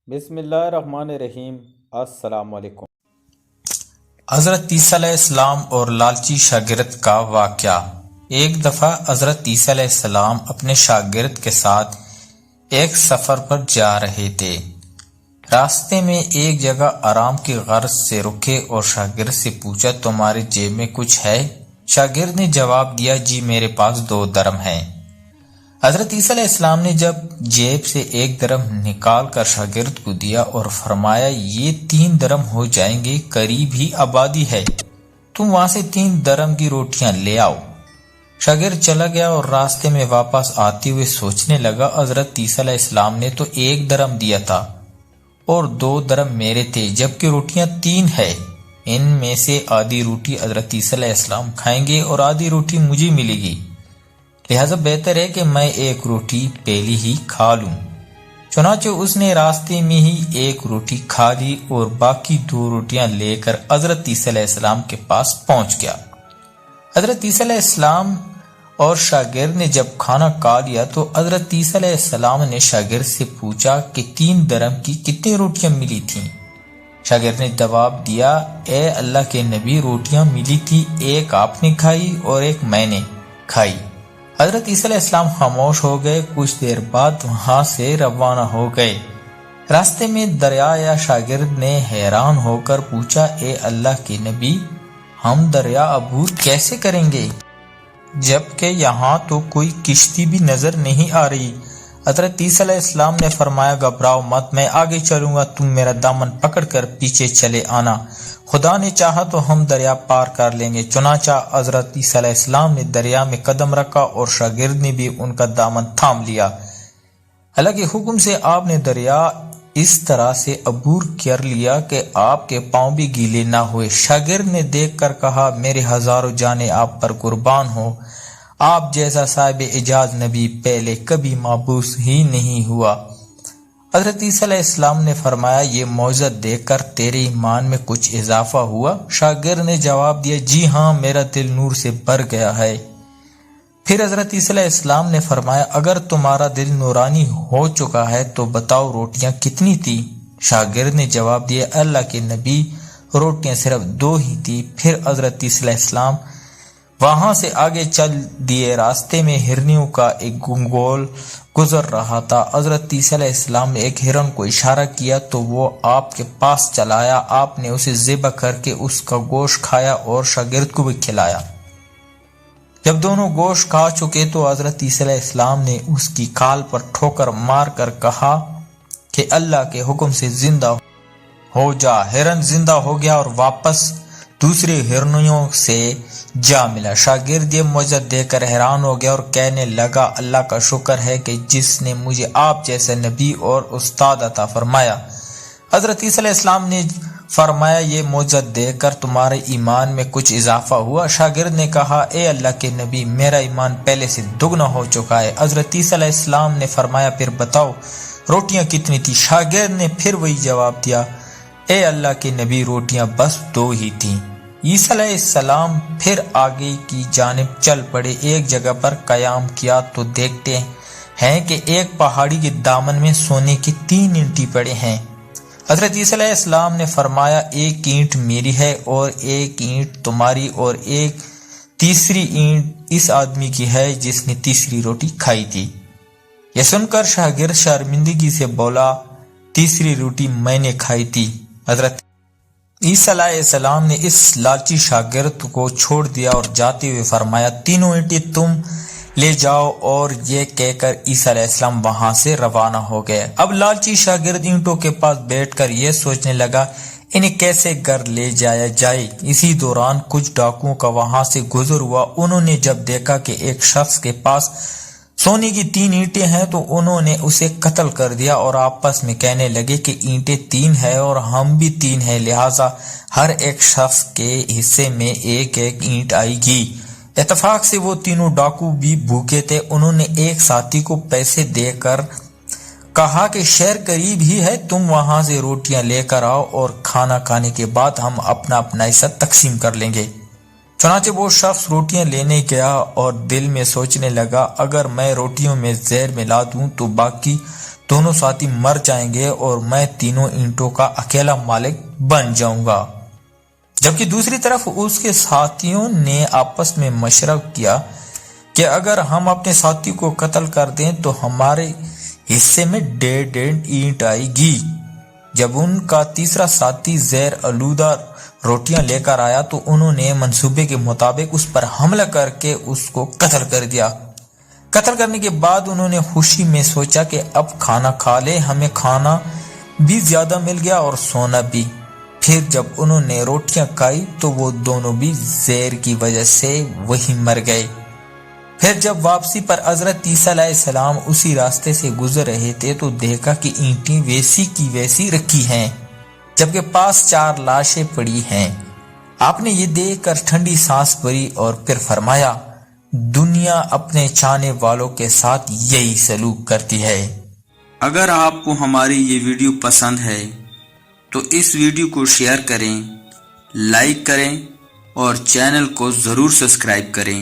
بسم اللہ الرحمن الرحیم۔ السلام علیکم۔ حضرت عیسیٰ علیہ السلام اور لالچی شاگرد کا واقعہ۔ ایک دفعہ حضرت عیسیٰ علیہ السلام اپنے شاگرد کے ساتھ ایک سفر پر جا رہے تھے۔ راستے میں ایک جگہ آرام کی غرض سے رکے اور شاگرد سے پوچھا، تمہارے جیب میں کچھ ہے؟ شاگرد نے جواب دیا، جی میرے پاس 2 درم ہیں۔ حضرت عیسیٰ علیہ السلام نے جب جیب سے 1 درم نکال کر شاگرد کو دیا اور فرمایا، یہ 3 درم ہو جائیں گے، قریب ہی آبادی ہے، تم وہاں سے 3 درم کی روٹیاں لے آؤ۔ شاگرد چلا گیا اور راستے میں واپس آتے ہوئے سوچنے لگا، حضرت عیسیٰ علیہ السلام نے تو 1 درم دیا تھا اور 2 درم میرے تھے، جبکہ روٹیاں 3 ہے۔ ان میں سے آدھی روٹی حضرت عیسیٰ علیہ السلام کھائیں گے اور آدھی روٹی مجھے ملے گی، لہذا بہتر ہے کہ میں 1 روٹی پہلی ہی کھا لوں۔ چنانچہ اس نے راستے میں ہی 1 روٹی کھا لی اور باقی 2 روٹیاں لے کر حضرت عیسیٰ علیہ السلام کے پاس پہنچ گیا۔ حضرت عیسیٰ علیہ السلام اور شاگرد نے جب کھانا کھا لیا تو حضرت عیسیٰ علیہ السلام نے شاگرد سے پوچھا کہ 3 درم کی کتنی روٹیاں ملی تھیں؟ شاگرد نے جواب دیا، اے اللہ کے نبی، روٹیاں ملی تھی، 1 آپ نے کھائی اور 1 میں نے کھائی۔ حضرت عیسیٰ علیہ السلام خاموش ہو گئے، کچھ دیر بعد وہاں سے روانہ ہو گئے۔ راستے میں دریا یا شاگرد نے حیران ہو کر پوچھا، اے اللہ کے نبی، ہم دریا عبور کیسے کریں گے جبکہ یہاں تو کوئی کشتی بھی نظر نہیں آ رہی؟ حضرت عیسیٰ علیہ السلام نے فرمایا، گھبراؤ مت، میں آگے چلوں گا، تم میرا دامن پکڑ کر پیچھے چلے آنا، خدا نے چاہا تو ہم دریا پار کر لیں گے۔ چنانچہ حضرت عیسیٰ علیہ السلام نے دریا میں قدم رکھا اور شاگرد نے بھی ان کا دامن تھام لیا۔ اللہ کے حکم سے آپ نے دریا اس طرح سے عبور کر لیا کہ آپ کے پاؤں بھی گیلے نہ ہوئے۔ شاگرد نے دیکھ کر کہا، میرے ہزاروں جانیں آپ پر قربان ہو، آپ جیسا صاحب اعجاز نبی پہلے کبھی مبعوث ہی نہیں ہوا۔ حضرت عیسیٰ علیہ السلام نے فرمایا، یہ معجزہ دیکھ کر تیرے ایمان میں کچھ اضافہ ہوا؟ شاگرد نے جواب دیا، جی ہاں، میرا دل نور سے بھر گیا ہے۔ پھر حضرت عیسیٰ علیہ السلام نے فرمایا، اگر تمہارا دل نورانی ہو چکا ہے تو بتاؤ روٹیاں کتنی تھی؟ شاگرد نے جواب دیا، اللہ کے نبی، روٹیاں صرف 2 ہی تھی۔ پھر حضرت عیسیٰ علیہ السلام وہاں سے آگے چل دیے۔ راستے میں ہرنیوں کا ایک گنگول گزر رہا تھا۔ حضرت عیسیٰ علیہ السلام نے ایک ہرن کو اشارہ کیا تو وہ آپ کے پاس چلایا۔ آپ نے اسے ذبح کر کے اس کا گوشت کھایا اور شاگرد کو بھی کھلایا۔ جب دونوں گوشت کھا چکے تو حضرت عیسیٰ علیہ السلام نے اس کی کھال پر ٹھوکر مار کر کہا کہ اللہ کے حکم سے زندہ ہو جا۔ ہرن زندہ ہو گیا اور واپس دوسرے ہرنوں سے جا ملا۔ شاگرد یہ معجزہ دیکھ کر حیران ہو گیا اور کہنے لگا، اللہ کا شکر ہے کہ جس نے مجھے آپ جیسے نبی اور استاد عطا فرمایا۔ حضرت عیسیٰ علیہ السلام نے فرمایا، یہ معجزہ دیکھ کر تمہارے ایمان میں کچھ اضافہ ہوا؟ شاگرد نے کہا، اے اللہ کے نبی، میرا ایمان پہلے سے دگنا ہو چکا ہے۔ حضرت عیسیٰ علیہ السلام نے فرمایا، پھر بتاؤ روٹیاں کتنی تھی؟ شاگرد نے پھر وہی جواب دیا، اے اللہ کے نبی، روٹیاں بس 2 ہی تھیں۔ عیسیٰ علیہ السلام پھر آگے کی جانب چل پڑے۔ ایک جگہ پر قیام کیا تو دیکھتے ہیں کہ ایک پہاڑی کے دامن میں سونے کے 3 اینٹیں پڑے ہیں۔ حضرت عیسیٰ علیہ السلام نے فرمایا، 1 اینٹ میری ہے اور 1 اینٹ تمہاری اور 1 تیسری اینٹ اس آدمی کی ہے جس نے تیسری روٹی کھائی تھی۔ یہ سن کر شاگرد شرمندگی سے بولا، تیسری روٹی میں نے کھائی تھی۔ حضرت عیسیٰ علیہ السلام نے اس لالچی شاگرد کو چھوڑ دیا اور جاتے ہوئے فرمایا، 3 اینٹیں تم لے جاؤ، اور یہ کہہ کر عیسیٰ علیہ السلام وہاں سے روانہ ہو گئے۔ اب لالچی شاگرد اینٹوں کے پاس بیٹھ کر یہ سوچنے لگا، انہیں کیسے گھر لے جایا جائے۔ اسی دوران کچھ ڈاکوؤں کا وہاں سے گزر ہوا۔ انہوں نے جب دیکھا کہ ایک شخص کے پاس سونے کی 3 اینٹیں ہیں تو انہوں نے اسے قتل کر دیا اور آپس میں کہنے لگے کہ اینٹیں 3 ہیں اور ہم بھی 3 ہیں، لہٰذا ہر ایک شخص کے حصے میں 1 اینٹ آئے گی۔ اتفاق سے وہ تینوں ڈاکو بھی بھوکے تھے۔ انہوں نے ایک ساتھی کو پیسے دے کر کہا کہ شہر قریب ہی ہے، تم وہاں سے روٹیاں لے کر آؤ اور کھانا کھانے کے بعد ہم اپنا اپنا حصہ تقسیم کر لیں گے۔ چنانچہ وہ شخص روٹیاں لینے گیا اور دل میں سوچنے لگا، اگر میں روٹیوں میں زہر ملا دوں تو باقی دونوں ساتھی مر جائیں گے اور میں تینوں اینٹوں کا اکیلا مالک بن جاؤں گا۔ جبکہ دوسری طرف اس کے ساتھیوں نے آپس میں مشورہ کیا کہ اگر ہم اپنے ساتھی کو قتل کر دیں تو ہمارے حصے میں 1.5 اینٹ آئے گی۔ جب ان کا تیسرا ساتھی زہر آلودہ روٹیاں لے کر آیا تو انہوں نے منصوبے کے مطابق اس پر حملہ کر کے اس کو قتل کر دیا۔ قتل کرنے کے بعد انہوں نے خوشی میں سوچا کہ اب کھانا کھا لے، ہمیں کھانا بھی زیادہ مل گیا اور سونا بھی۔ پھر جب انہوں نے روٹیاں کھائی تو وہ دونوں بھی زہر کی وجہ سے وہی مر گئے۔ پھر جب واپسی پر حضرت عیسیٰ علیہ السلام اسی راستے سے گزر رہے تھے تو دیکھا کہ اینٹیں ویسی کی ویسی رکھی ہیں، جبکہ پاس 4 لاشیں پڑی ہیں۔ آپ نے یہ دیکھ کر ٹھنڈی سانس بھری اور پھر فرمایا، دنیا اپنے چاہنے والوں کے ساتھ یہی سلوک کرتی ہے۔ اگر آپ کو ہماری یہ ویڈیو پسند ہے تو اس ویڈیو کو شیئر کریں، لائک کریں اور چینل کو ضرور سبسکرائب کریں۔